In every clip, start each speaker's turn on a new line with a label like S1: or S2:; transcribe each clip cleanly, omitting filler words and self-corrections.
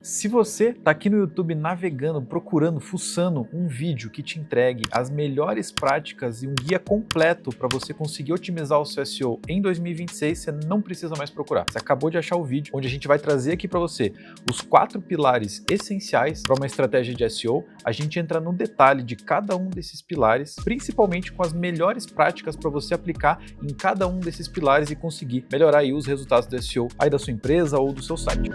S1: Se você está aqui no YouTube navegando, procurando, fuçando um vídeo que te entregue as melhores práticas e um guia completo para você conseguir otimizar o seu SEO em 2026, você não precisa mais procurar. Você acabou de achar o vídeo onde a gente vai trazer aqui para você os 4 pilares essenciais para uma estratégia de SEO. A gente entra no detalhe de cada um desses pilares, principalmente com as melhores práticas para você aplicar em cada um desses pilares e conseguir melhorar aí os resultados do SEO aí da sua empresa ou do seu site.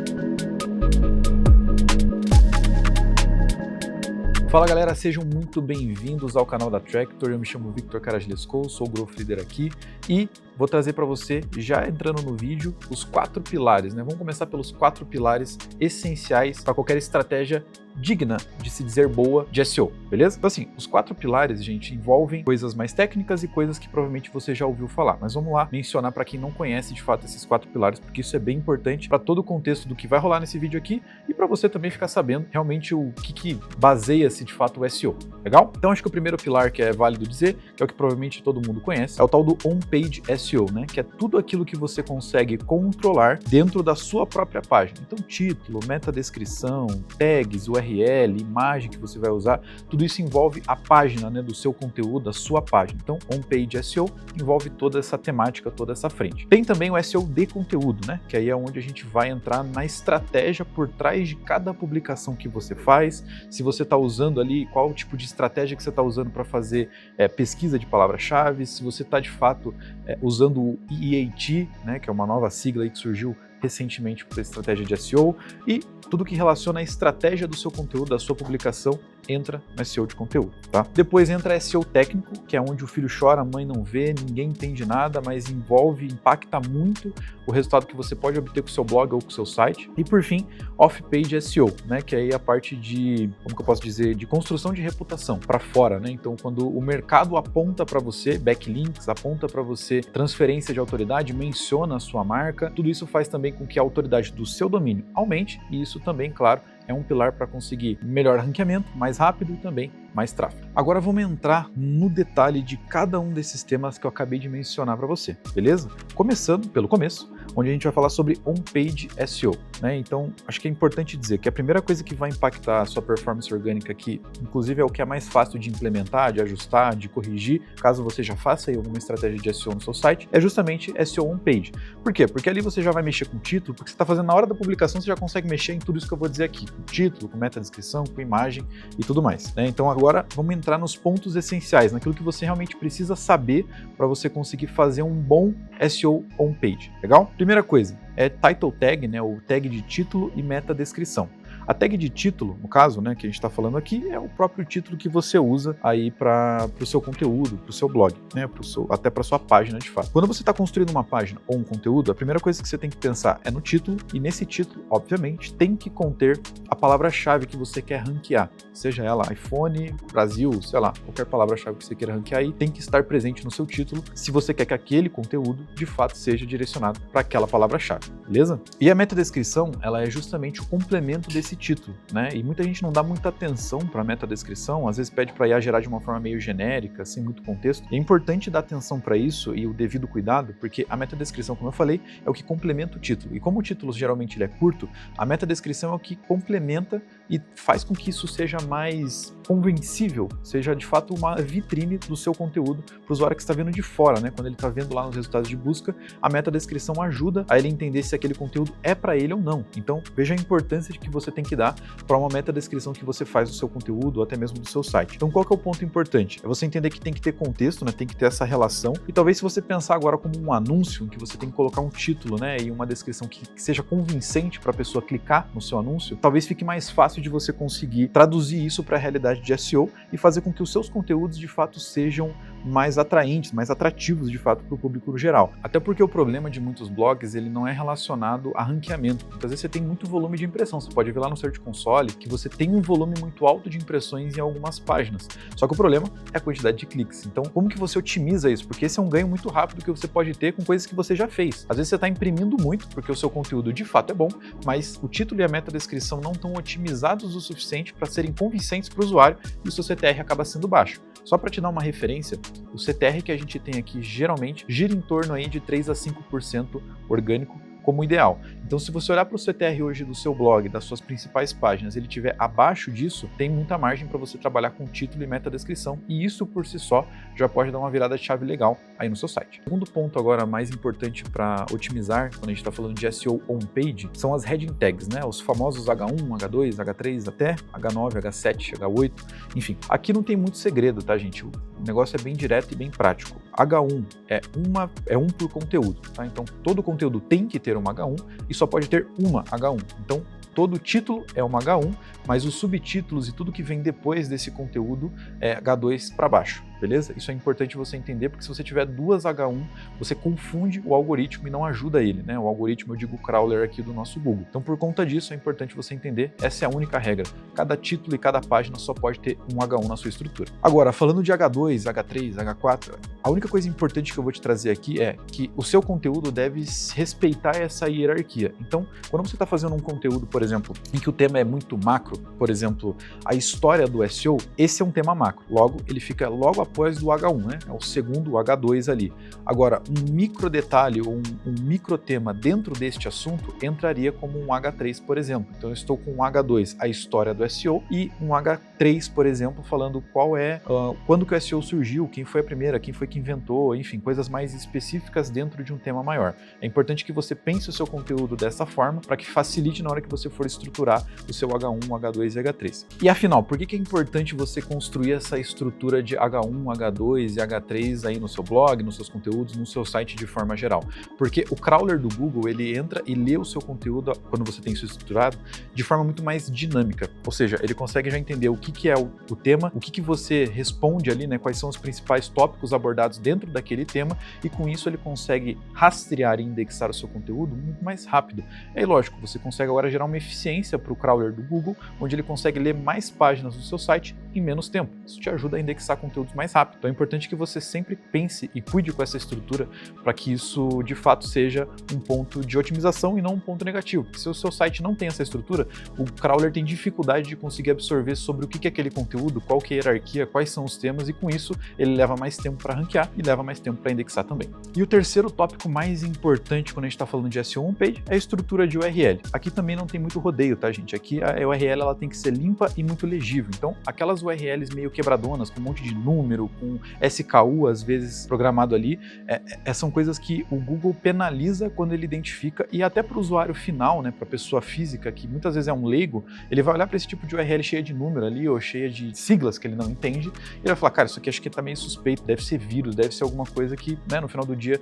S1: Fala galera, sejam muito bem-vindos ao canal da Tractor. Eu me chamo Victor Karajleskov, sou o Growth Leader aqui e vou trazer para você, já entrando no vídeo, os 4 pilares, né? Vamos começar pelos 4 pilares essenciais para qualquer estratégia digna de se dizer boa de SEO, beleza? Então assim, os 4 pilares, gente, envolvem coisas mais técnicas e coisas que provavelmente você já ouviu falar, mas vamos lá mencionar para quem não conhece de fato esses 4 pilares, porque isso é bem importante para todo o contexto do que vai rolar nesse vídeo aqui e para você também ficar sabendo realmente o que baseia-se de fato o SEO, legal? Então acho que o primeiro pilar que é válido dizer, que é o que provavelmente todo mundo conhece, é o tal do on-page SEO, né? Que é tudo aquilo que você consegue controlar dentro da sua própria página. Então título, metadescrição, tags, URL, imagem que você vai usar, tudo isso envolve a página, né, do seu conteúdo, da sua página. Então, on-page SEO envolve toda essa temática, toda essa frente. Tem também o SEO de conteúdo, né, que aí é onde a gente vai entrar na estratégia por trás de cada publicação que você faz, se você está usando ali, qual tipo de estratégia que você está usando para fazer pesquisa de palavras-chave, se você está de fato usando o EAT, né, que é uma nova sigla aí que surgiu recentemente para estratégia de SEO, e tudo que relaciona a estratégia do seu conteúdo, da sua publicação, entra no SEO de conteúdo, tá? Depois entra SEO técnico, que é onde o filho chora, a mãe não vê, ninguém entende nada, mas impacta muito o resultado que você pode obter com o seu blog ou com o seu site. E por fim, off-page SEO, né? Que aí é a parte de, como que eu posso dizer, de construção de reputação para fora, né? Então, quando o mercado aponta para você, backlinks, aponta para você transferência de autoridade, menciona a sua marca, tudo isso faz também com que a autoridade do seu domínio aumente, e isso também, claro, é um pilar para conseguir melhor ranqueamento, mais rápido e também mais tráfego. Agora vamos entrar no detalhe de cada um desses temas que eu acabei de mencionar para você, beleza? Começando pelo começo, onde a gente vai falar sobre on-page SEO, né? Então, acho que é importante dizer que a primeira coisa que vai impactar a sua performance orgânica aqui, inclusive é o que é mais fácil de implementar, de ajustar, de corrigir, caso você já faça aí alguma estratégia de SEO no seu site, é justamente SEO on-page. Por quê? Porque ali você já vai mexer com o título, porque você está fazendo na hora da publicação, você já consegue mexer em tudo isso que eu vou dizer aqui, com título, com metadescrição, com imagem e tudo mais, né? Então agora vamos entrar nos pontos essenciais, naquilo que você realmente precisa saber para você conseguir fazer um bom SEO on-page, legal? Primeira coisa é title tag, né, o tag de título e metadescrição. A tag de título, no caso, né, que a gente está falando aqui, é o próprio título que você usa aí para o seu conteúdo, para o seu blog, né, até para sua página de fato. Quando você está construindo uma página ou um conteúdo, a primeira coisa que você tem que pensar é no título, e nesse título, obviamente, tem que conter a palavra-chave que você quer ranquear, seja ela iPhone, Brasil, sei lá, qualquer palavra-chave que você queira ranquear aí, tem que estar presente no seu título, se você quer que aquele conteúdo, de fato, seja direcionado para aquela palavra-chave, beleza? E a metadescrição, ela é justamente o complemento desse título, né? E muita gente não dá muita atenção para a metadescrição, às vezes pede para IA gerar de uma forma meio genérica, sem muito contexto. E é importante dar atenção para isso e o devido cuidado, porque a metadescrição, como eu falei, é o que complementa o título. E como o título geralmente ele é curto, a metadescrição é o que complementa e faz com que isso seja mais convencível, seja de fato uma vitrine do seu conteúdo para o usuário que está vendo de fora, né? Quando ele está vendo lá nos resultados de busca, a metadescrição ajuda a ele entender se aquele conteúdo é para ele ou não. Então, veja a importância de que você tem que dar para uma metadescrição que você faz do seu conteúdo ou até mesmo do seu site. Então, qual que é o ponto importante? É você entender que tem que ter contexto, né? Tem que ter essa relação, e talvez se você pensar agora como um anúncio, em que você tem que colocar um título, né, e uma descrição que seja convincente para a pessoa clicar no seu anúncio, talvez fique mais fácil de você conseguir traduzir isso para a realidade de SEO e fazer com que os seus conteúdos de fato sejam mais atraentes, mais atrativos de fato para o público no geral. Até porque o problema de muitos blogs, ele não é relacionado a ranqueamento. Muitas vezes você tem muito volume de impressão, você pode ver lá no Search Console que você tem um volume muito alto de impressões em algumas páginas. Só que o problema é a quantidade de cliques. Então, como que você otimiza isso? Porque esse é um ganho muito rápido que você pode ter com coisas que você já fez. Às vezes você está imprimindo muito, porque o seu conteúdo de fato é bom, mas o título e a metadescrição não estão otimizados o suficiente para serem convincentes para o usuário e o seu CTR acaba sendo baixo. Só para te dar uma referência, o CTR que a gente tem aqui geralmente gira em torno aí de 3 a 5% orgânico como ideal. Então, se você olhar para o CTR hoje do seu blog, das suas principais páginas, ele estiver abaixo disso, tem muita margem para você trabalhar com título e metadescrição, e isso por si só já pode dar uma virada de chave legal aí no seu site. O segundo ponto agora mais importante para otimizar, quando a gente está falando de SEO on-page, são as heading tags, né? Os famosos H1, H2, H3, até H9, H7, H8, enfim. Aqui não tem muito segredo, tá, gente? O negócio é bem direto e bem prático. H1 é um por conteúdo, tá? Então, todo conteúdo tem que ter uma H1 e só pode ter uma H1. Então, todo título é uma H1, mas os subtítulos e tudo que vem depois desse conteúdo é H2 para baixo, beleza? Isso é importante você entender, porque se você tiver duas H1, você confunde o algoritmo e não ajuda ele, né? O algoritmo, eu digo o crawler aqui do nosso Google. Então, por conta disso, é importante você entender, essa é a única regra. Cada título e cada página só pode ter um H1 na sua estrutura. Agora, falando de H2, H3, H4, a única coisa importante que eu vou te trazer aqui é que o seu conteúdo deve respeitar essa hierarquia. Então, quando você está fazendo um conteúdo, por exemplo, em que o tema é muito macro, por exemplo, a história do SEO, esse é um tema macro. Logo, ele fica logo após do H1, né? É o segundo H2 ali. Agora, um micro detalhe ou um micro tema dentro deste assunto entraria como um H3, por exemplo. Então, eu estou com um H2, a história do SEO, e um H3, por exemplo, falando quando que o SEO surgiu, quem foi a primeira, quem foi que inventou, enfim, coisas mais específicas dentro de um tema maior. É importante que você pense o seu conteúdo dessa forma para que facilite na hora que você for estruturar o seu H1, H2 e H3. E afinal, por que é importante você construir essa estrutura de H1, H2 e H3 aí no seu blog, nos seus conteúdos, no seu site de forma geral? Porque o crawler do Google, ele entra e lê o seu conteúdo quando você tem isso estruturado de forma muito mais dinâmica. Ou seja, ele consegue já entender o que é o tema, o que você responde ali, né? Quais são os principais tópicos abordados dentro daquele tema, e com isso ele consegue rastrear e indexar o seu conteúdo muito mais rápido. E aí, lógico, você consegue agora gerar uma eficiência para o crawler do Google, onde ele consegue ler mais páginas do seu site em menos tempo. Isso te ajuda a indexar conteúdos mais rápido. Então é importante que você sempre pense e cuide com essa estrutura para que isso de fato seja um ponto de otimização e não um ponto negativo. Porque se o seu site não tem essa estrutura, o crawler tem dificuldade de conseguir absorver sobre o que é aquele conteúdo, qual que é a hierarquia, quais são os temas, e com isso ele leva mais tempo para ranquear e leva mais tempo para indexar também. E o terceiro tópico mais importante quando a gente está falando de SEO on-page é a estrutura de URL. Aqui também não tem muito rodeio, tá, gente? Aqui a URL ela tem que ser limpa e muito legível. Então, aquelas URLs meio quebradonas, com um monte de número, com SKU às vezes programado ali, são coisas que o Google penaliza quando ele identifica, e até para o usuário final, né, para a pessoa física, que muitas vezes é um leigo, ele vai olhar para esse tipo de URL cheia de número ali, ou cheia de siglas que ele não entende, e ele vai falar, cara, isso aqui acho que tá meio suspeito, deve ser vírus, deve ser alguma coisa que, né, no final do dia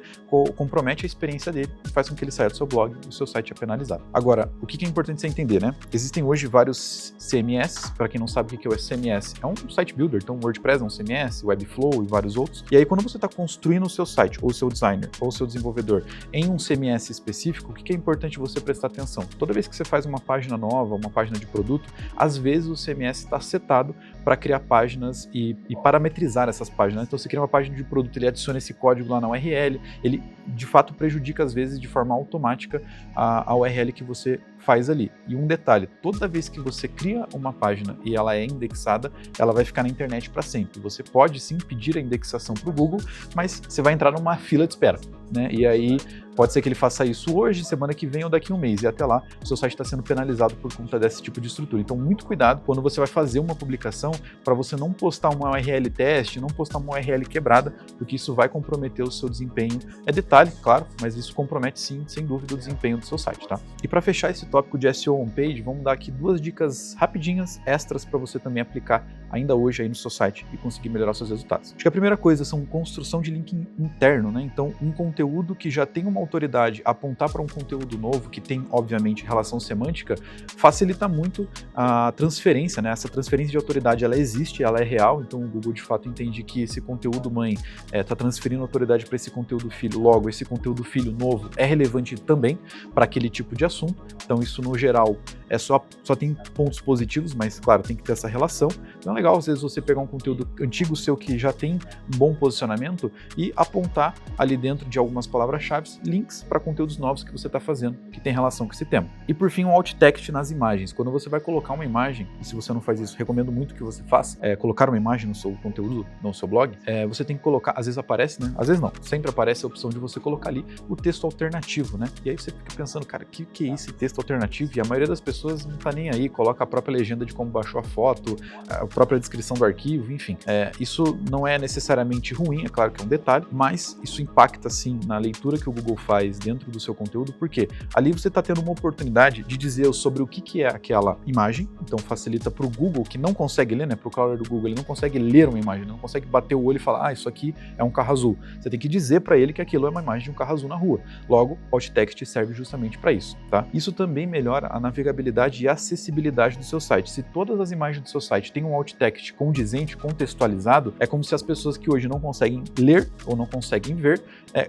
S1: compromete a experiência dele e faz com que ele saia do seu blog e o seu site é penalizado. Agora, o que é importante você entender, né? Existem hoje vários CMS, para quem não sabe o que é o CMS, é um site builder, então o WordPress é um CMS, Webflow e vários outros, e aí quando você está construindo o seu site, ou o seu designer, ou o seu desenvolvedor em um CMS específico, o que é importante você prestar atenção? Toda vez que você faz uma página nova, uma página de produto, às vezes o CMS está setado para criar páginas e parametrizar essas páginas. Então, você cria uma página de produto, ele adiciona esse código lá na URL, ele de fato prejudica às vezes de forma automática a URL que você faz ali. E um detalhe, toda vez que você cria uma página e ela é indexada, ela vai ficar na internet para sempre. Você pode sim pedir a indexação para o Google, mas você vai entrar numa fila de espera, né? E aí pode ser que ele faça isso hoje, semana que vem ou daqui a um mês, e até lá o seu site está sendo penalizado por conta desse tipo de estrutura. Então, muito cuidado quando você vai fazer uma publicação para você não postar uma URL teste, não postar uma URL quebrada, porque isso vai comprometer o seu desempenho. É detalhe, claro, mas isso compromete sim, sem dúvida, o desempenho do seu site, tá? E para fechar esse tópico de SEO on-page, vamos dar aqui duas dicas rapidinhas, extras, para você também aplicar ainda hoje aí no seu site e conseguir melhorar os seus resultados. Acho que a primeira coisa são construção de link interno, né? Então, um conteúdo que já tem uma autoridade apontar para um conteúdo novo, que tem, obviamente, relação semântica, facilita muito a transferência, né? Essa transferência de autoridade, ela existe, ela é real, então o Google, de fato, entende que esse conteúdo mãe está transferindo autoridade para esse conteúdo filho, logo, esse conteúdo filho novo é relevante também para aquele tipo de assunto. Então, isso, no geral, só tem pontos positivos, mas claro, tem que ter essa relação. Então é legal às vezes você pegar um conteúdo antigo seu que já tem um bom posicionamento e apontar ali dentro de algumas palavras-chave links para conteúdos novos que você está fazendo, que tem relação com esse tema. E por fim, um alt text nas imagens. Quando você vai colocar uma imagem, e se você não faz isso, recomendo muito que você faça, colocar uma imagem no seu conteúdo, no seu blog, você tem que colocar, às vezes aparece, né? Às vezes não, sempre aparece a opção de você colocar ali o texto alternativo, né? E aí você fica pensando, cara, o que é esse texto alternativo? E a maioria das pessoas não tá nem aí, coloca a própria legenda de como baixou a foto, a própria descrição do arquivo, enfim. Isso não é necessariamente ruim, é claro que é um detalhe, mas isso impacta sim na leitura que o Google faz dentro do seu conteúdo, porque ali você está tendo uma oportunidade de dizer sobre o que é aquela imagem, então facilita para o Google, que não consegue ler, né? Para o crawler do Google, ele não consegue ler uma imagem, não consegue bater o olho e falar, isso aqui é um carro azul. Você tem que dizer para ele que aquilo é uma imagem de um carro azul na rua. Logo, o alt text serve justamente para isso, tá? Isso também melhora a navegabilidade e a acessibilidade do seu site. Se todas as imagens do seu site têm um alt text condizente, contextualizado, é como se as pessoas que hoje não conseguem ler ou não conseguem ver,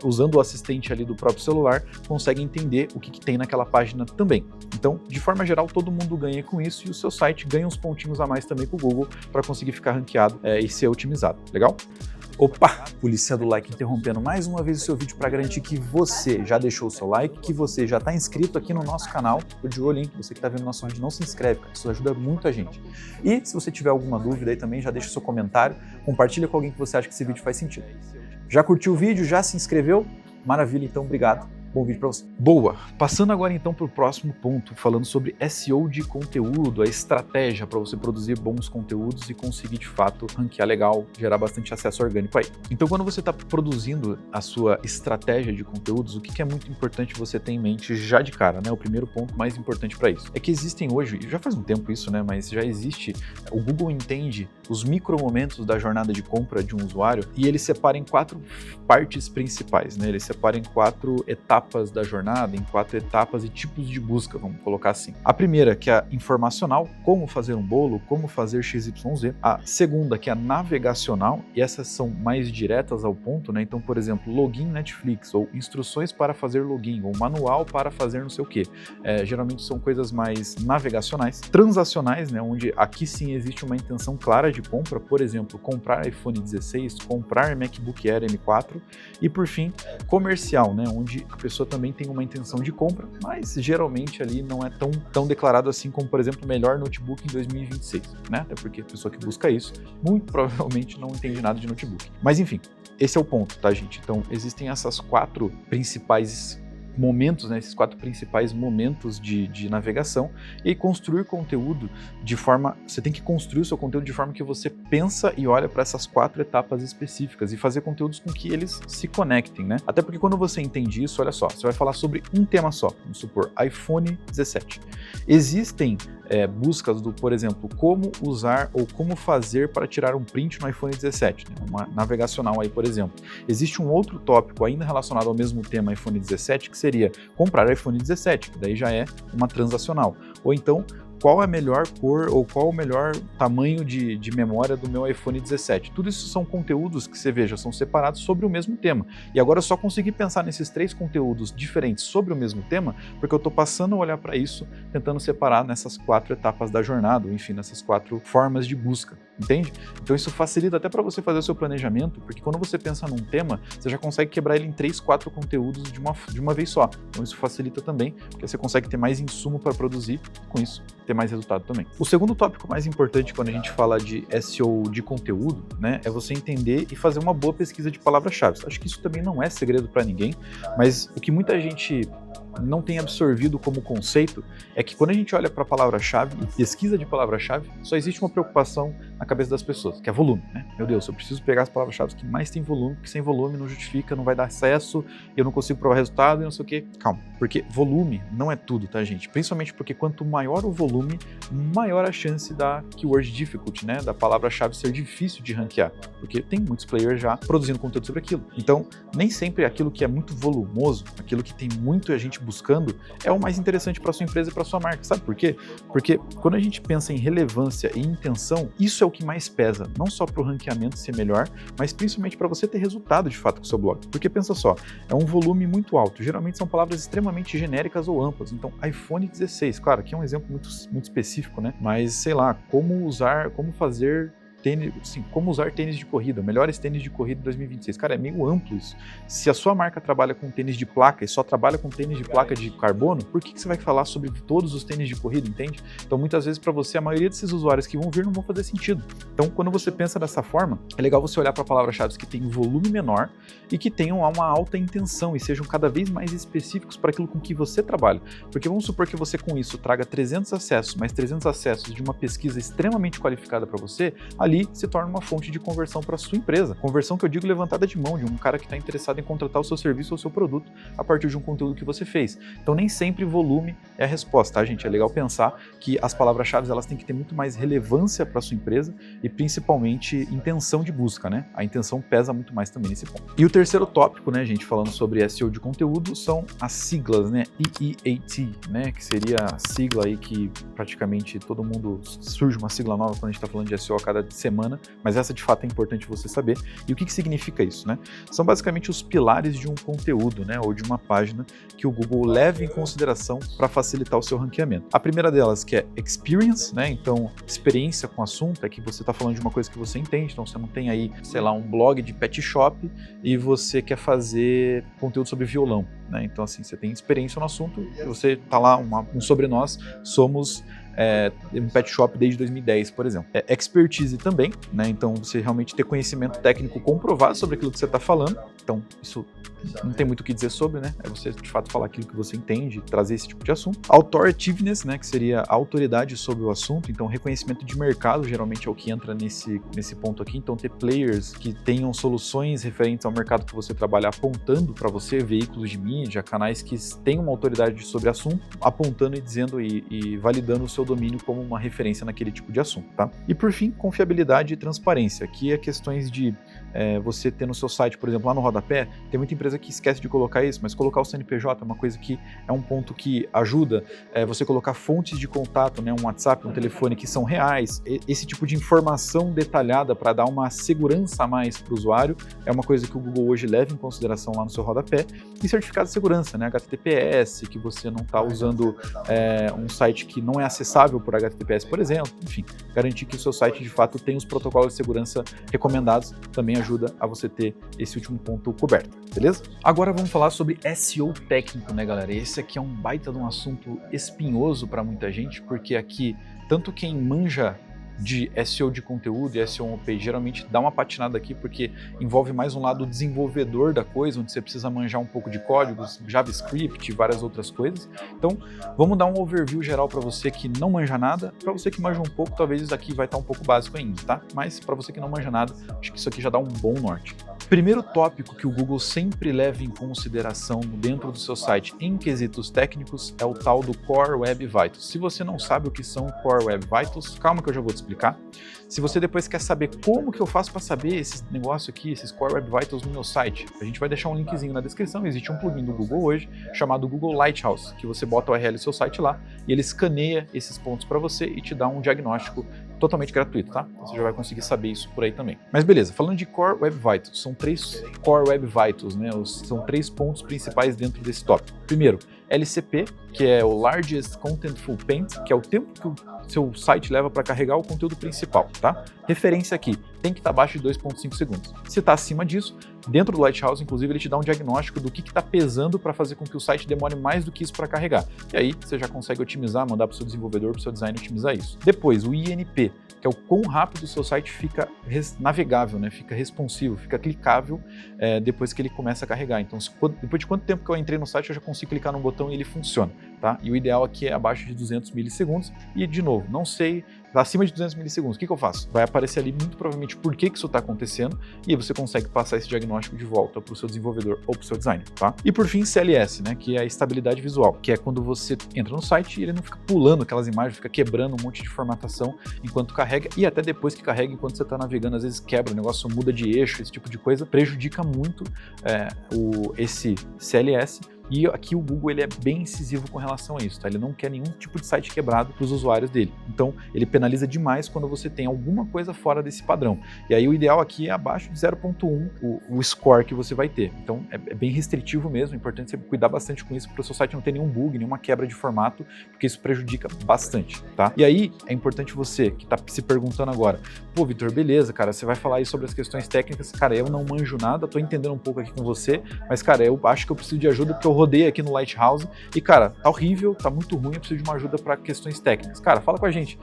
S1: usando o assistente ali do próprio celular, conseguem entender o que tem naquela página também. Então, de forma geral, todo mundo ganha com isso e o seu site ganha uns pontinhos a mais também com o Google para conseguir ficar ranqueado e ser otimizado. Legal? Opa, polícia do like interrompendo mais uma vez o seu vídeo para garantir que você já deixou o seu like, que você já está inscrito aqui no nosso canal. Tô de olho, hein? Você que está vendo nosso vídeo não se inscreve, cara. Isso ajuda muito a gente. E se você tiver alguma dúvida aí também, já deixa o seu comentário, compartilha com alguém que você acha que esse vídeo faz sentido. Já curtiu o vídeo? Já se inscreveu? Maravilha, então obrigado. Bom vídeo para você. Boa! Passando agora então para o próximo ponto, falando sobre SEO de conteúdo, a estratégia para você produzir bons conteúdos e conseguir de fato ranquear legal, gerar bastante acesso orgânico aí. Então quando você está produzindo a sua estratégia de conteúdos, o que é muito importante você ter em mente já de cara, né? O primeiro ponto mais importante para isso é que existem hoje, e já faz um tempo isso, né? Mas já existe, o Google entende os micro momentos da jornada de compra de um usuário e ele separa em 4 partes principais, né? Ele separa em 4 etapas da jornada, em 4 etapas e tipos de busca, vamos colocar assim. A primeira, que é a informacional, como fazer um bolo, como fazer XYZ. A segunda, que é a navegacional, e essas são mais diretas ao ponto, né? Então, por exemplo, login Netflix, ou instruções para fazer login, ou manual para fazer não sei o quê. Geralmente são coisas mais navegacionais. Transacionais, né? Onde aqui sim existe uma intenção clara de compra, por exemplo, comprar iPhone 16, comprar MacBook Air M4. E por fim, comercial, né? Onde a pessoa também tem uma intenção de compra, mas geralmente ali não é tão declarado assim como, por exemplo, melhor notebook em 2026, né? Até porque a pessoa que busca isso, muito provavelmente não entende nada de notebook. Mas enfim, esse é o ponto, tá, gente? Então, existem essas 4 principais momentos, né, esses 4 principais momentos de navegação, e aí construir conteúdo de forma, você tem que construir o seu conteúdo de forma que você pensa e olha para essas 4 etapas específicas e fazer conteúdos com que eles se conectem, né? Até porque quando você entende isso, olha só, você vai falar sobre um tema só, vamos supor, iPhone 17. Existem buscas do, por exemplo, como usar ou como fazer para tirar um print no iPhone 17, né? Uma navegacional aí, por exemplo. Existe um outro tópico ainda relacionado ao mesmo tema iPhone 17, que seria comprar iPhone 17, que daí já é uma transacional. Ou então, qual é a melhor cor ou qual o melhor tamanho de memória do meu iPhone 17. Tudo isso são conteúdos que você veja, são separados sobre o mesmo tema. E agora eu só consegui pensar nesses 3 conteúdos diferentes sobre o mesmo tema, porque eu estou passando a olhar para isso, tentando separar nessas 4 etapas da jornada, ou enfim, nessas 4 formas de busca. Entende? Então isso facilita até para você fazer o seu planejamento, porque quando você pensa num tema, você já consegue quebrar ele em 3, 4 conteúdos de uma vez só. Então isso facilita também, porque você consegue ter mais insumo para produzir, e com isso ter mais resultado também. O segundo tópico mais importante quando a gente fala de SEO de conteúdo, né, é você entender e fazer uma boa pesquisa de palavras-chave. Acho que isso também não é segredo para ninguém, mas o que muita gente não tem absorvido como conceito é que quando a gente olha para a palavra-chave e pesquisa de palavra-chave, só existe uma preocupação na cabeça das pessoas, que é volume, né? Meu Deus, eu preciso pegar as palavras-chave que mais tem volume, porque sem volume não justifica, não vai dar acesso, eu não consigo provar resultado e não sei o quê. Calma, porque volume não é tudo, tá, gente? Principalmente porque quanto maior o volume, maior a chance da keyword difficulty, né? Da palavra-chave ser difícil de ranquear, porque tem muitos players já produzindo conteúdo sobre aquilo. Então, nem sempre aquilo que é muito volumoso, aquilo que tem muita gente buscando, é o mais interessante para sua empresa e para sua marca. Sabe por quê? Porque quando a gente pensa em relevância e intenção, isso é o que mais pesa, não só para o ranqueamento ser melhor, mas principalmente para você ter resultado de fato com o seu blog. Porque pensa só, é um volume muito alto, geralmente são palavras extremamente genéricas ou amplas, então iPhone 16, claro, aqui é um exemplo muito específico, né? Mas sei lá, como fazer tênis, assim, como usar tênis de corrida, melhores tênis de corrida de 2026. Cara, é meio amplo isso. Se a sua marca trabalha com tênis de placa e só trabalha com tênis de placa de carbono, por que você vai falar sobre todos os tênis de corrida, entende? Então, muitas vezes, para você, a maioria desses usuários que vão vir não vão fazer sentido. Então, quando você pensa dessa forma, é legal você olhar para palavras-chave que têm um volume menor e que tenham uma alta intenção e sejam cada vez mais específicos para aquilo com que você trabalha. Porque vamos supor que você, com isso, traga 300 acessos, mais 300 acessos de uma pesquisa extremamente qualificada para você, ali se torna uma fonte de conversão para a sua empresa. Conversão que eu digo levantada de mão, de um cara que está interessado em contratar o seu serviço ou o seu produto a partir de um conteúdo que você fez. Então nem sempre volume é a resposta, tá, gente? É legal pensar que as palavras-chave elas têm que ter muito mais relevância para a sua empresa e principalmente intenção de busca, né? A intenção pesa muito mais também nesse ponto. E o terceiro tópico, né, gente, falando sobre SEO de conteúdo, são as siglas, né? EEAT, né? Que seria a sigla aí que praticamente todo mundo surge uma sigla nova quando a gente está falando de SEO a cada semana, mas essa de fato é importante você saber. E o que significa isso, né? São basicamente os pilares de um conteúdo, né, ou de uma página que o Google leva em consideração para facilitar o seu ranqueamento. A primeira delas que é experience, né? Então, experiência com o assunto é que você está falando de uma coisa que você entende, então você não tem aí, sei lá, um blog de pet shop e você quer fazer conteúdo sobre violão, né? Então, assim, você tem experiência no assunto, você tá lá, um sobre nós, somos um pet shop desde 2010, por exemplo. Expertise também, né? Então você realmente ter conhecimento técnico comprovado sobre aquilo que você está falando. Então isso não tem muito o que dizer sobre, né? É você de fato falar aquilo que você entende, trazer esse tipo de assunto. Authoritativeness, né? Que seria a autoridade sobre o assunto. Então reconhecimento de mercado geralmente é o que entra nesse ponto aqui. Então ter players que tenham soluções referentes ao mercado que você trabalha apontando para você, veículos de mídia, canais que tenham uma autoridade sobre o assunto, apontando e dizendo e validando o seu domínio como uma referência naquele tipo de assunto, tá? E por fim, confiabilidade e transparência. Aqui é questões de você ter no seu site, por exemplo, lá no rodapé, tem muita empresa que esquece de colocar isso, mas colocar o CNPJ é uma coisa que é um ponto que ajuda você colocar fontes de contato, né, um WhatsApp, um telefone que são reais, esse tipo de informação detalhada para dar uma segurança a mais para o usuário, é uma coisa que o Google hoje leva em consideração lá no seu rodapé, e certificado de segurança, né, HTTPS, que você não está usando um site que não é acessável por HTTPS, por exemplo, enfim, garantir que o seu site de fato tem os protocolos de segurança recomendados também ajuda a você ter esse último ponto coberto, beleza? Agora vamos falar sobre SEO técnico, né, galera? Esse aqui é um baita de um assunto espinhoso para muita gente, porque aqui, tanto quem manja de SEO de conteúdo e SEO on-page geralmente dá uma patinada aqui porque envolve mais um lado desenvolvedor da coisa, onde você precisa manjar um pouco de códigos, JavaScript e várias outras coisas. Então, vamos dar um overview geral para você que não manja nada. Para você que manja um pouco, talvez isso aqui vai estar um pouco básico ainda, tá? Mas para você que não manja nada, acho que isso aqui já dá um bom norte. Primeiro tópico que o Google sempre leva em consideração dentro do seu site em quesitos técnicos é o tal do Core Web Vitals. Se você não sabe o que são Core Web Vitals, calma que eu já vou te explicar. Se você depois quer saber como que eu faço para saber esse negócio aqui, esses Core Web Vitals no meu site, a gente vai deixar um linkzinho na descrição. Existe um plugin do Google hoje chamado Google Lighthouse, que você bota o URL do seu site lá e ele escaneia esses pontos para você e te dá um diagnóstico totalmente gratuito, tá? Você já vai conseguir saber isso por aí também. Mas beleza, falando de Core Web Vitals, são 3 Core Web Vitals, né? São 3 pontos principais dentro desse tópico. Primeiro, LCP, que é o Largest Contentful Paint, que é o tempo que o seu site leva para carregar o conteúdo principal, tá? Referência aqui, tem que estar abaixo de 2,5 segundos. Se está acima disso, dentro do Lighthouse, inclusive, ele te dá um diagnóstico do que está pesando para fazer com que o site demore mais do que isso para carregar. E aí, você já consegue otimizar, mandar para o seu desenvolvedor, para o seu design otimizar isso. Depois, o INP, que é o quão rápido o seu site fica navegável, né? Fica responsivo, fica clicável depois que ele começa a carregar. Então, depois de quanto tempo que eu entrei no site, eu já consigo clicar num botão e ele funciona, tá? E o ideal aqui é abaixo de 200 milissegundos. E, de novo, não sei, acima de 200 milissegundos, o que eu faço? Vai aparecer ali muito provavelmente por que isso está acontecendo e aí você consegue passar esse diagnóstico de volta para o seu desenvolvedor ou para o seu designer, tá? E por fim, CLS, né, que é a estabilidade visual, que é quando você entra no site e ele não fica pulando aquelas imagens, fica quebrando um monte de formatação enquanto carrega e até depois que carrega, enquanto você está navegando, às vezes quebra, o negócio muda de eixo, esse tipo de coisa, prejudica muito esse CLS. E aqui o Google ele é bem incisivo com relação a isso, tá? Ele não quer nenhum tipo de site quebrado para os usuários dele. Então, ele penaliza demais quando você tem alguma coisa fora desse padrão. E aí o ideal aqui é abaixo de 0.1 o score que você vai ter. Então, é bem restritivo mesmo, é importante você cuidar bastante com isso para o seu site não ter nenhum bug, nenhuma quebra de formato, porque isso prejudica bastante, tá? E aí, é importante você que tá se perguntando agora, pô, Vitor, beleza, cara, você vai falar aí sobre as questões técnicas, cara, eu não manjo nada, tô entendendo um pouco aqui com você, mas, cara, eu acho que eu preciso de ajuda porque eu rodei aqui no Lighthouse e, cara, tá horrível, tá muito ruim, eu preciso de uma ajuda para questões técnicas. Cara, fala com a gente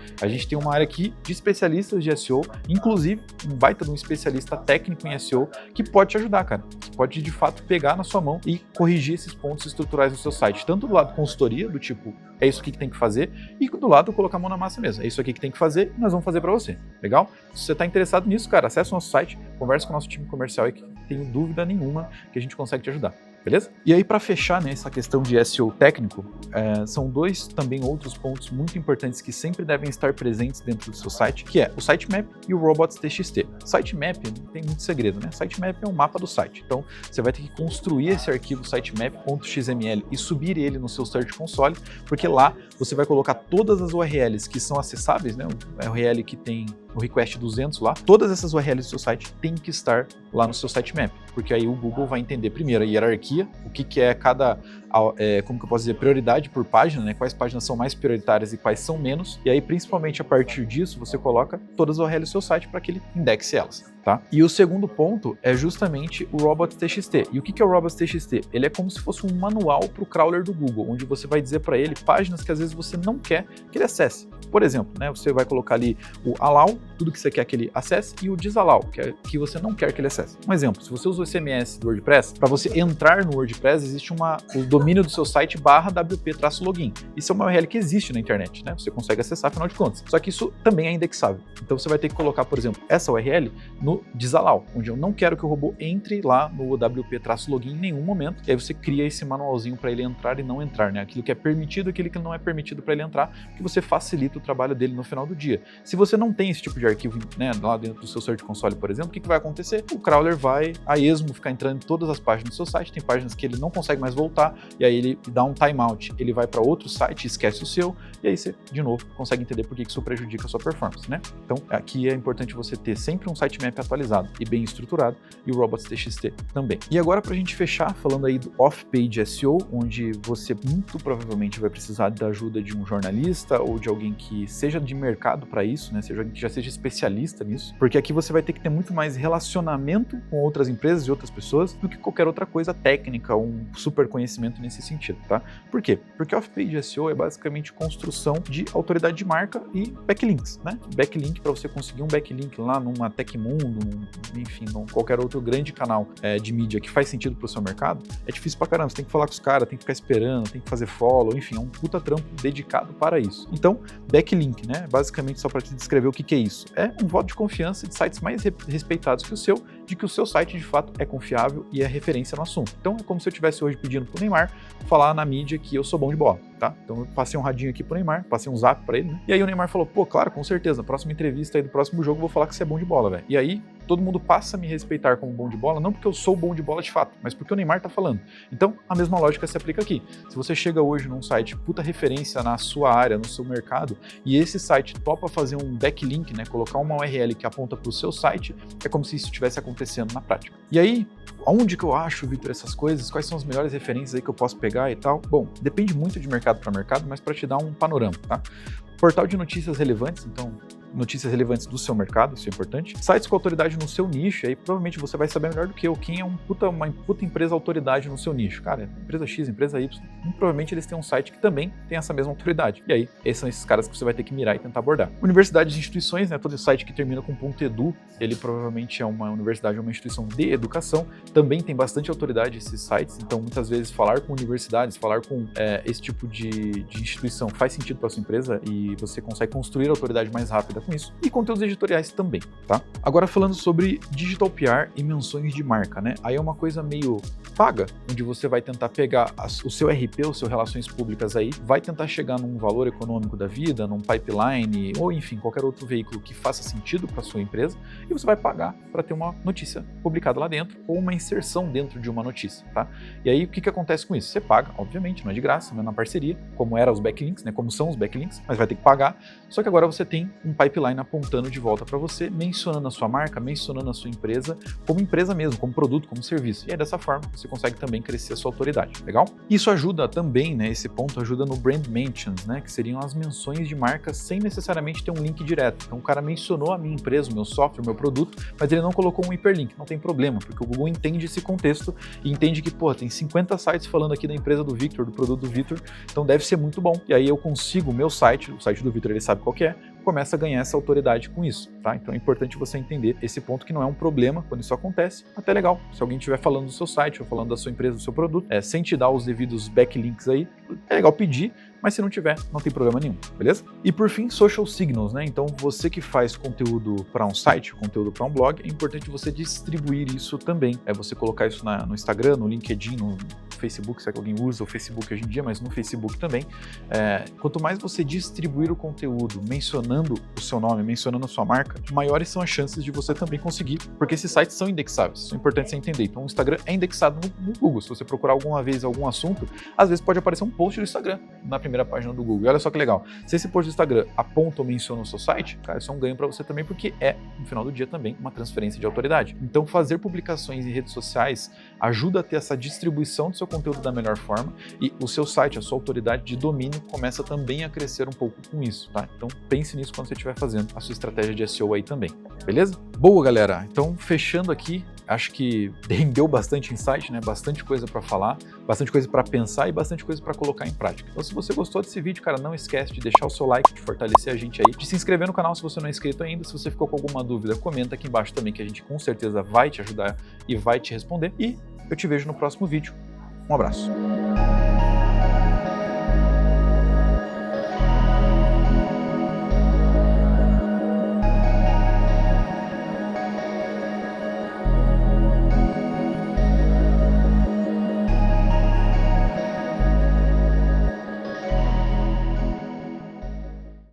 S1: tem uma área aqui de especialistas de SEO, inclusive um baita de um especialista técnico em SEO que pode te ajudar, cara, que pode de fato pegar na sua mão e corrigir esses pontos estruturais do seu site, tanto do lado consultoria, do tipo, é isso aqui que tem que fazer, e do lado colocar a mão na massa mesmo, é isso aqui que tem que fazer e nós vamos fazer para você, legal? Se você está interessado nisso, cara, acessa o nosso site, conversa com o nosso time comercial e que tenho dúvida nenhuma que a gente consegue te ajudar. Beleza? E aí, para fechar, né, essa questão de SEO técnico, são dois também outros pontos muito importantes que sempre devem estar presentes dentro do seu site, que é o sitemap e o robots.txt. Sitemap não tem muito segredo, né? Sitemap é um mapa do site. Então, você vai ter que construir esse arquivo sitemap.xml e subir ele no seu Search Console, porque lá você vai colocar todas as URLs que são acessáveis, né? O URL que tem o request 200 lá, todas essas URLs do seu site tem que estar lá no seu sitemap, porque aí o Google vai entender primeiro a hierarquia, o que é cada, como que eu posso dizer, prioridade por página, né? Quais páginas são mais prioritárias e quais são menos, e aí principalmente a partir disso você coloca todas as URLs do seu site para que ele indexe elas. Tá? E o segundo ponto é justamente o robots.txt. E o que é o robots.txt? Ele é como se fosse um manual para o crawler do Google, onde você vai dizer para ele páginas que às vezes você não quer que ele acesse. Por exemplo, né, você vai colocar ali o allow, tudo que você quer que ele acesse, e o disallow, que é que você não quer que ele acesse. Um exemplo, se você usa o CMS do WordPress, para você entrar no WordPress existe o domínio do seu site /wp-login. Isso é uma URL que existe na internet, né? Você consegue acessar, afinal de contas. Só que isso também é indexável. Então você vai ter que colocar, por exemplo, essa URL no disallow, onde eu não quero que o robô entre lá no WP-login em nenhum momento, e aí você cria esse manualzinho para ele entrar e não entrar, né? Aquilo que é permitido, aquilo que não é permitido para ele entrar, que você facilita o trabalho dele no final do dia. Se você não tem esse tipo de arquivo, né, lá dentro do seu Search Console, por exemplo, o que vai acontecer? O crawler vai a esmo ficar entrando em todas as páginas do seu site, tem páginas que ele não consegue mais voltar, e aí ele dá um timeout, ele vai para outro site, esquece o seu, e aí você, de novo, consegue entender por que isso prejudica a sua performance, né? Então, aqui é importante você ter sempre um sitemap atualizado e bem estruturado, e o robots.txt também. E agora, para a gente fechar, falando aí do off-page SEO, onde você muito provavelmente vai precisar da ajuda de um jornalista ou de alguém que seja de mercado para isso, né? Seja alguém que já seja especialista nisso, porque aqui você vai ter que ter muito mais relacionamento com outras empresas e outras pessoas do que qualquer outra coisa técnica, um super conhecimento nesse sentido, tá? Por quê? Porque off-page SEO é basicamente construção de autoridade de marca e backlinks, né? Backlink, para você conseguir um backlink lá numa Tecmundo, enfim, num qualquer outro grande canal de mídia que faz sentido para o seu mercado, é difícil pra caramba. Você tem que falar com os caras, tem que ficar esperando, tem que fazer follow, enfim, é um puta trampo dedicado para isso. Então, backlink, né? Basicamente, só para te descrever o que é isso. É um voto de confiança de sites mais respeitados que o seu, de que o seu site de fato é confiável e é referência no assunto. Então, é como se eu estivesse hoje pedindo pro Neymar falar na mídia que eu sou bom de bola, tá? Então, eu passei um radinho aqui pro Neymar, passei um zap para ele, né? E aí o Neymar falou, pô, claro, com certeza, na próxima entrevista aí do próximo jogo eu vou falar que você é bom de bola, velho. E aí, todo mundo passa a me respeitar como bom de bola, não porque eu sou bom de bola de fato, mas porque o Neymar tá falando. Então, a mesma lógica se aplica aqui. Se você chega hoje num site puta referência na sua área, no seu mercado, e esse site topa fazer um backlink, né, colocar uma URL que aponta pro seu site, é como se isso estivesse acontecendo na prática. E aí, onde que eu acho, Vitor, essas coisas? Quais são as melhores referências aí que eu posso pegar e tal? Bom, depende muito de mercado para mercado, mas para te dar um panorama, tá? Portal de notícias relevantes, então notícias relevantes do seu mercado, isso é importante. Sites com autoridade no seu nicho, aí provavelmente você vai saber melhor do que eu quem é uma puta empresa autoridade no seu nicho. Cara, empresa X, empresa Y, provavelmente eles têm um site que também tem essa mesma autoridade. E aí, esses são esses caras que você vai ter que mirar e tentar abordar. Universidades e instituições, né, todo site que termina com .edu, ele provavelmente é uma universidade, uma instituição de educação, também tem bastante autoridade esses sites, então muitas vezes falar com universidades, falar com esse tipo de instituição faz sentido para sua empresa e você consegue construir a autoridade mais rápida trabalha com isso, e conteúdos editoriais também, tá? Agora falando sobre digital PR e menções de marca, né? Aí é uma coisa meio paga, onde você vai tentar pegar o seu RP, o seu Relações Públicas aí, vai tentar chegar num valor econômico da vida, num pipeline, ou enfim, qualquer outro veículo que faça sentido para sua empresa, e você vai pagar para ter uma notícia publicada lá dentro, ou uma inserção dentro de uma notícia, tá? E aí, o que acontece com isso? Você paga, obviamente, não é de graça, não é na parceria, como eram os backlinks, né? Como são os backlinks, mas vai ter que pagar, só que agora você tem um pipeline apontando de volta para você, mencionando a sua marca, mencionando a sua empresa, como empresa mesmo, como produto, como serviço. E aí, dessa forma, você consegue também crescer a sua autoridade, legal? Isso ajuda também, né? Esse ponto ajuda no brand mentions, né? Que seriam as menções de marca sem necessariamente ter um link direto. Então, o cara mencionou a minha empresa, o meu software, o meu produto, mas ele não colocou um hiperlink. Não tem problema, porque o Google entende esse contexto e entende que, pô, tem 50 sites falando aqui da empresa do Victor, do produto do Victor, então deve ser muito bom. E aí eu consigo o meu site, o site do Victor, ele sabe qual que é, começa a ganhar essa autoridade com isso, tá? Então é importante você entender esse ponto, que não é um problema quando isso acontece, até legal. Se alguém estiver falando do seu site ou falando da sua empresa, do seu produto, sem te dar os devidos backlinks aí, é legal pedir, mas se não tiver, não tem problema nenhum, beleza? E por fim, social signals, né? Então você que faz conteúdo para um site, conteúdo para um blog, é importante você distribuir isso também. É você colocar isso no Instagram, no LinkedIn, no Facebook, se é que alguém usa o Facebook hoje em dia, mas no Facebook também. Quanto mais você distribuir o conteúdo mencionando o seu nome, mencionando a sua marca, maiores são as chances de você também conseguir, porque esses sites são indexáveis, isso é importante você entender. Então o Instagram é indexado no Google. Se você procurar alguma vez algum assunto, às vezes pode aparecer um post do Instagram na primeira página do Google. E olha só que legal, se esse post do Instagram aponta ou menciona o seu site, cara, isso é um ganho para você também, porque no final do dia também, uma transferência de autoridade. Então fazer publicações em redes sociais ajuda a ter essa distribuição do seu conteúdo da melhor forma, e o seu site, a sua autoridade de domínio começa também a crescer um pouco com isso, tá? Então pense nisso quando você estiver fazendo a sua estratégia de SEO aí também, beleza? Boa, galera! Então fechando aqui, acho que rendeu bastante insight, né? Bastante coisa para falar, bastante coisa para pensar e bastante coisa para colocar em prática. Então se você gostou desse vídeo, cara, não esquece de deixar o seu like, de fortalecer a gente aí, de se inscrever no canal se você não é inscrito ainda. Se você ficou com alguma dúvida, comenta aqui embaixo também, que a gente com certeza vai te ajudar e vai te responder. E eu te vejo no próximo vídeo. Um abraço.